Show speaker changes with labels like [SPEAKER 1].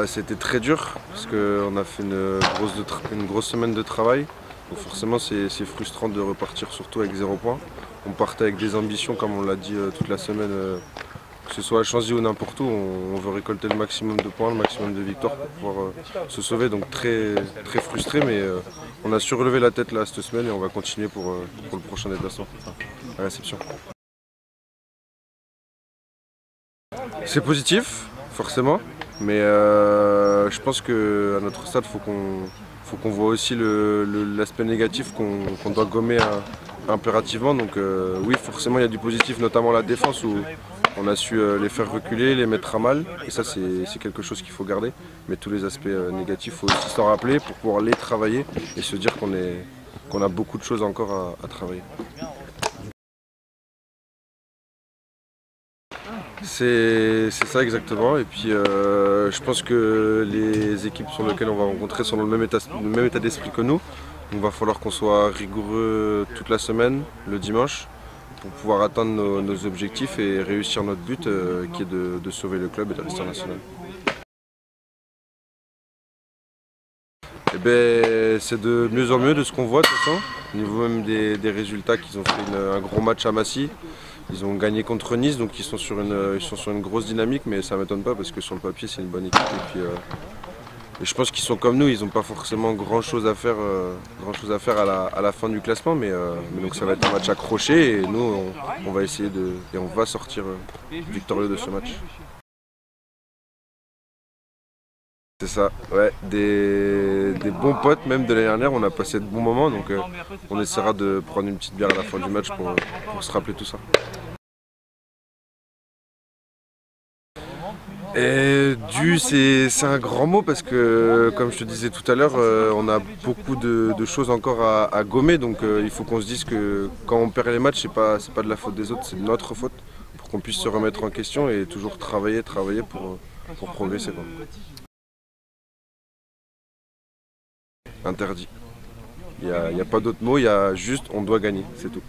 [SPEAKER 1] C'était très dur parce qu'on a fait une grosse semaine de travail. Donc forcément c'est frustrant de repartir surtout avec 0 points. On partait avec des ambitions comme on l'a dit toute la semaine, que ce soit à Chanzy ou n'importe où, on veut récolter le maximum de points, le maximum de victoires pour pouvoir se sauver. Donc très frustré, mais on a su relever la tête là cette semaine et on va continuer pour le prochain déplacement, la réception. C'est positif, forcément, mais je pense qu'à notre stade, faut qu'on voit aussi l'aspect négatif qu'on doit gommer impérativement. Donc oui, forcément, il y a du positif, notamment la défense, où on a su les faire reculer, les mettre à mal, et ça, c'est quelque chose qu'il faut garder. Mais tous les aspects négatifs, il faut aussi s'en rappeler pour pouvoir les travailler et se dire qu'on a beaucoup de choses encore à travailler. C'est ça exactement, et puis je pense que les équipes sur lesquelles on va rencontrer sont dans le même état d'esprit que nous. Donc il va falloir qu'on soit rigoureux toute la semaine, le dimanche, pour pouvoir atteindre nos objectifs et réussir notre but qui est de sauver le club et de rester en national. Eh ben, c'est de mieux en mieux de ce qu'on voit de toute façon, au niveau même des résultats qu'ils ont fait un gros match à Massy. Ils ont gagné contre Nice, donc ils sont sur une grosse dynamique, mais ça ne m'étonne pas parce que sur le papier c'est une bonne équipe. Et je pense qu'ils sont comme nous, ils n'ont pas forcément grand chose à faire, à la fin du classement, mais donc ça va être un match accroché et nous on va essayer et on va sortir victorieux de ce match. C'est ça, ouais, des bons potes même de l'année dernière, on a passé de bons moments, donc on essaiera de prendre une petite bière à la fin du match pour se rappeler tout ça. Et c'est un grand mot parce que, comme je te disais tout à l'heure, on a beaucoup de choses encore à gommer, donc il faut qu'on se dise que quand on perd les matchs, c'est pas de la faute des autres, c'est de notre faute, pour qu'on puisse se remettre en question et toujours travailler pour progresser, quoi. Interdit. Il n'y a pas d'autre mot, il y a juste on doit gagner, c'est tout.